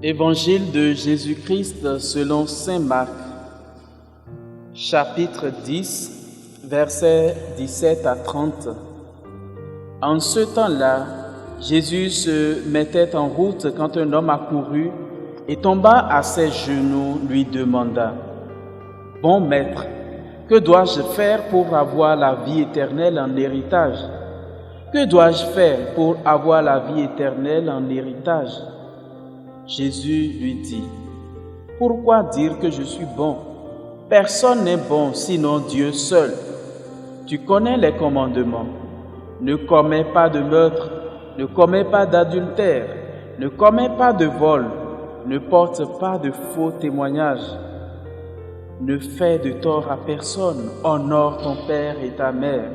Évangile de Jésus-Christ selon saint Marc, chapitre 10, versets 17 à 30. En ce temps-là, Jésus se mettait en route quand un homme accourut et tomba à ses genoux, lui demanda : « Bon maître, que dois-je faire pour avoir la vie éternelle en héritage ? Que dois-je faire pour avoir la vie éternelle en héritage ?» Jésus lui dit : « Pourquoi dire que je suis bon ? Personne n'est bon sinon Dieu seul. Tu connais les commandements. Ne commets pas de meurtre, ne commets pas d'adultère, ne commets pas de vol, ne porte pas de faux témoignages. Ne fais de tort à personne, honore ton père et ta mère. »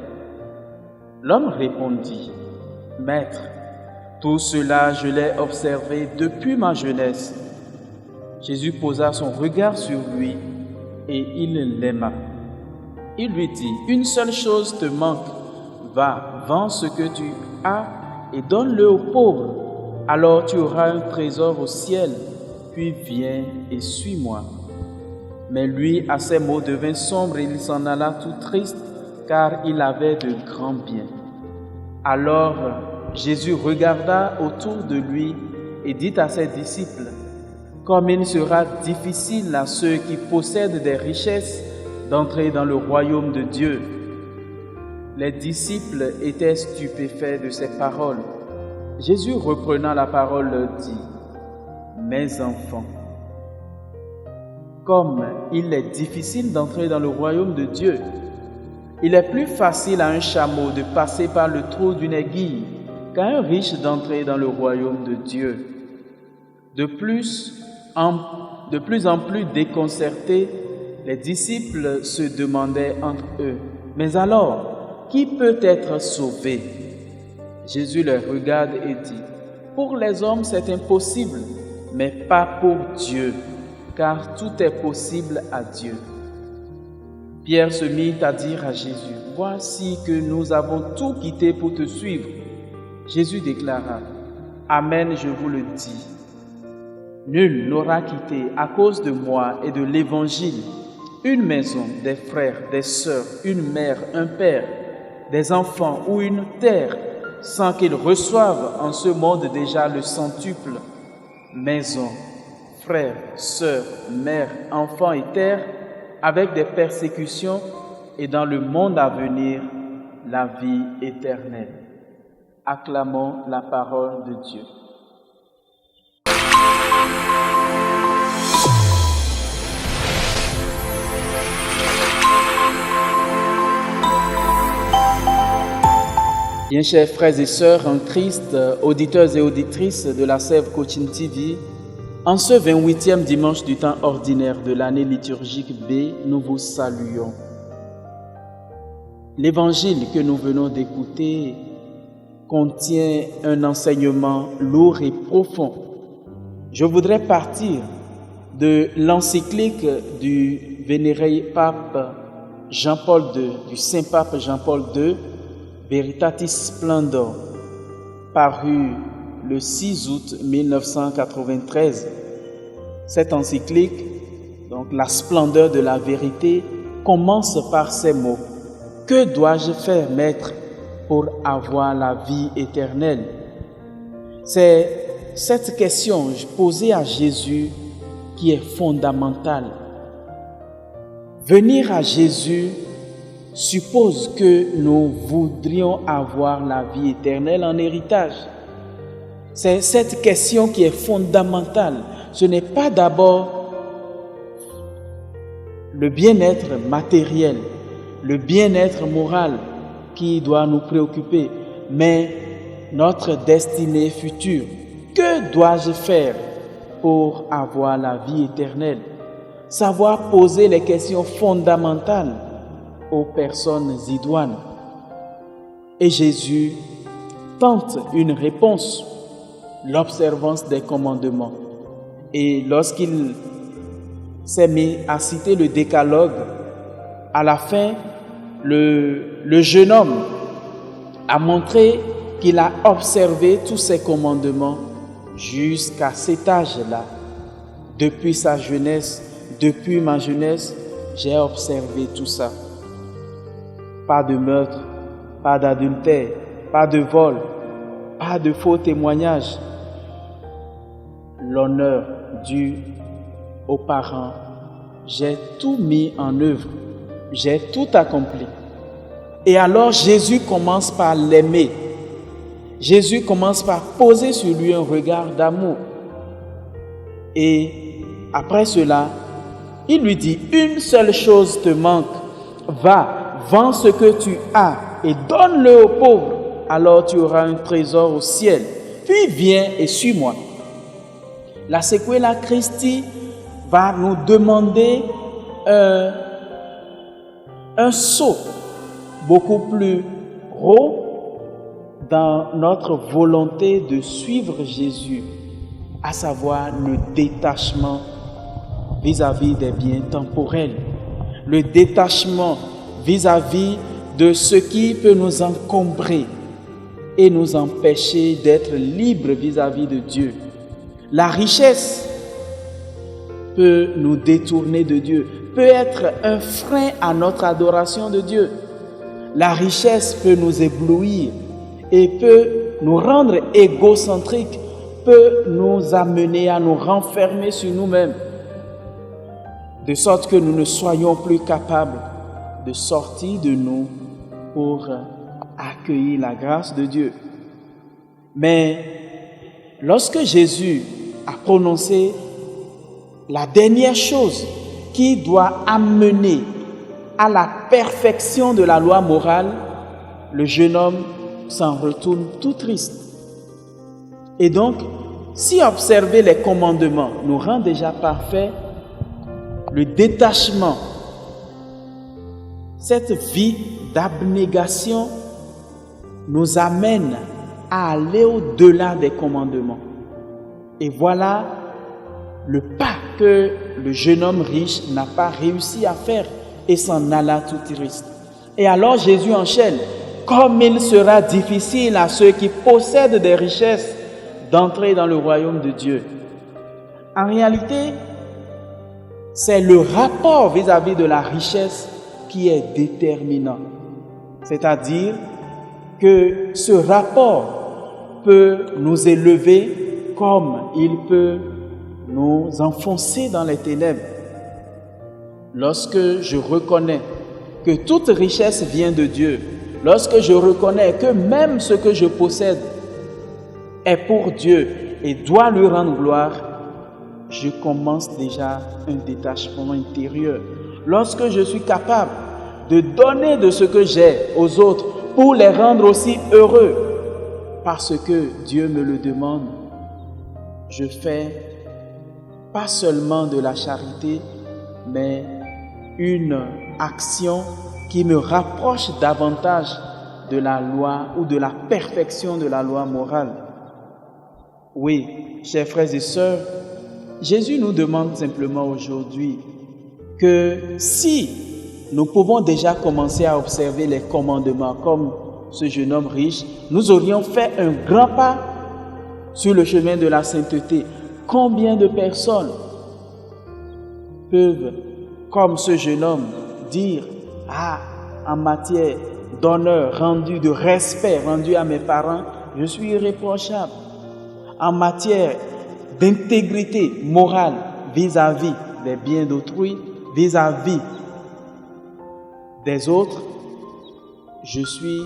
L'homme répondit : « Maître, tout cela je l'ai observé depuis ma jeunesse. » Jésus posa son regard sur lui et il l'aima. Il lui dit : « Une seule chose te manque. Va, vends ce que tu as et donne-le aux pauvres. Alors tu auras un trésor au ciel. Puis viens et suis-moi. » Mais lui, à ces mots, devint sombre et il s'en alla tout triste, car il avait de grands biens. Alors Jésus regarda autour de lui et dit à ses disciples : « Comme il sera difficile à ceux qui possèdent des richesses d'entrer dans le royaume de Dieu. » Les disciples étaient stupéfaits de ces paroles. Jésus, reprenant la parole, leur dit : « Mes enfants, comme il est difficile d'entrer dans le royaume de Dieu, il est plus facile à un chameau de passer par le trou d'une aiguille qu'à un riche d'entrer dans le royaume de Dieu. » De plus en plus déconcertés, les disciples se demandaient entre eux : « Mais alors, qui peut être sauvé ?» Jésus les regarde et dit : « Pour les hommes, c'est impossible, mais pas pour Dieu, car tout est possible à Dieu. » Pierre se mit à dire à Jésus : « Voici que nous avons tout quitté pour te suivre. » Jésus déclara : « Amen, je vous le dis. Nul n'aura quitté à cause de moi et de l'Évangile une maison, des frères, des sœurs, une mère, un père, des enfants ou une terre, sans qu'il reçoive en ce monde déjà le centuple. Maison, frères, sœurs, mère, enfants et terre, avec des persécutions, et dans le monde à venir, la vie éternelle. » Acclamons la parole de Dieu. Bien, chers frères et sœurs en Christ, auditeurs et auditrices de la Sève Coaching TV, en ce 28e dimanche du temps ordinaire de l'année liturgique B, nous vous saluons. L'évangile que nous venons d'écouter contient un enseignement lourd et profond. Je voudrais partir de l'encyclique du vénéré pape Jean-Paul II, du Saint-Pape Jean-Paul II, Veritatis Splendor, paru le 6 août 1993. Cette encyclique, donc la splendeur de la vérité, commence par ces mots : « Que dois-je faire, maître, pour avoir la vie éternelle ?» C'est cette question posée à Jésus qui est fondamentale. Venir à Jésus suppose que nous voudrions avoir la vie éternelle en héritage. C'est cette question qui est fondamentale. Ce n'est pas d'abord le bien-être matériel, le bien-être moral qui doit nous préoccuper, mais notre destinée future. Que dois-je faire pour avoir la vie éternelle ? Savoir poser les questions fondamentales aux personnes idoines. Et Jésus tente une réponse, l'observance des commandements. Et lorsqu'il s'est mis à citer le décalogue, à la fin, le jeune homme a montré qu'il a observé tous ces commandements jusqu'à cet âge-là. Depuis sa jeunesse, depuis ma jeunesse, j'ai observé tout ça. Pas de meurtre, pas d'adultère, pas de vol, pas de faux témoignages. L'honneur dû aux parents. J'ai tout mis en œuvre. J'ai tout accompli. Et alors Jésus commence par l'aimer. Jésus commence par poser sur lui un regard d'amour. Et après cela, il lui dit, une seule chose te manque. Va, vends ce que tu as et donne-le aux pauvres. Alors tu auras un trésor au ciel. Puis viens et suis-moi. La Sequela Christi va nous demander un saut beaucoup plus gros dans notre volonté de suivre Jésus, à savoir le détachement vis-à-vis des biens temporels, le détachement vis-à-vis de ce qui peut nous encombrer et nous empêcher d'être libres vis-à-vis de Dieu. La richesse peut nous détourner de Dieu, peut être un frein à notre adoration de Dieu. La richesse peut nous éblouir et peut nous rendre égocentriques, peut nous amener à nous renfermer sur nous-mêmes, de sorte que nous ne soyons plus capables de sortir de nous pour accueillir la grâce de Dieu. Mais lorsque Jésus a prononcé la dernière chose qui doit amener à la perfection de la loi morale, le jeune homme s'en retourne tout triste. Et donc, si observer les commandements nous rend déjà parfaits, le détachement, cette vie d'abnégation nous amène à aller au-delà des commandements. Et voilà le pas que le jeune homme riche n'a pas réussi à faire et s'en alla tout triste. Et alors Jésus enchaîne, comme il sera difficile à ceux qui possèdent des richesses d'entrer dans le royaume de Dieu. En réalité, c'est le rapport vis-à-vis de la richesse qui est déterminant. C'est-à-dire que ce rapport peut nous élever comme il peut nous enfoncer dans les ténèbres. Lorsque je reconnais que toute richesse vient de Dieu, lorsque je reconnais que même ce que je possède est pour Dieu et doit lui rendre gloire, je commence déjà un détachement intérieur. Lorsque je suis capable de donner de ce que j'ai aux autres pour les rendre aussi heureux, parce que Dieu me le demande, je fais pas seulement de la charité, mais une action qui me rapproche davantage de la loi ou de la perfection de la loi morale. Oui, chers frères et sœurs, Jésus nous demande simplement aujourd'hui que si nous pouvons déjà commencer à observer les commandements comme ce jeune homme riche, nous aurions fait un grand pas sur le chemin de la sainteté. Combien de personnes peuvent, comme ce jeune homme, dire « Ah, en matière d'honneur rendu, de respect rendu à mes parents, je suis irréprochable. En matière d'intégrité morale vis-à-vis des biens d'autrui, vis-à-vis des autres, je suis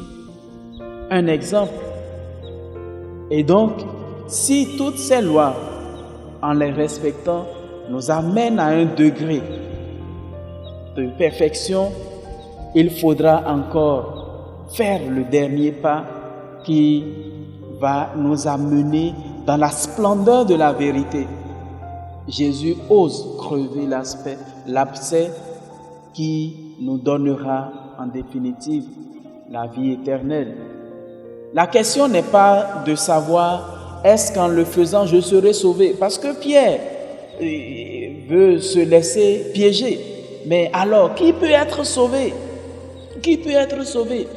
un exemple. » Et donc, si toutes ces lois, en les respectant, nous amènent à un degré de perfection, il faudra encore faire le dernier pas qui va nous amener dans la splendeur de la vérité. Jésus ose crever l'abcès qui nous donnera en définitive la vie éternelle. La question n'est pas de savoir est-ce qu'en le faisant je serai sauvé, parce que Pierre veut se laisser piéger. Mais alors, qui peut être sauvé? Qui peut être sauvé?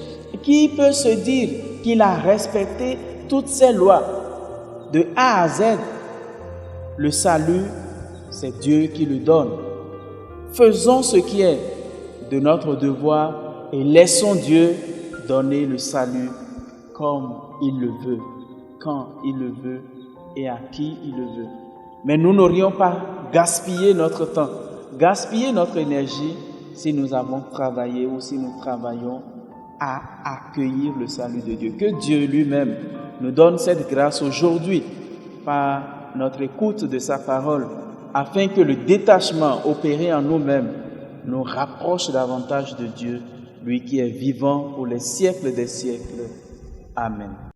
Qui peut se dire qu'il a respecté toutes ces lois de A à Z? Le salut c'est Dieu qui le donne. Faisons ce qui est de notre devoir et laissons Dieu donner le salut comme il le veut, quand il le veut et à qui il le veut. Mais nous n'aurions pas gaspillé notre temps, gaspillé notre énergie si nous avons travaillé ou si nous travaillons à accueillir le salut de Dieu. Que Dieu lui-même nous donne cette grâce aujourd'hui par notre écoute de sa parole, afin que le détachement opéré en nous-mêmes nous rapproche davantage de Dieu, lui qui est vivant pour les siècles des siècles. Amen.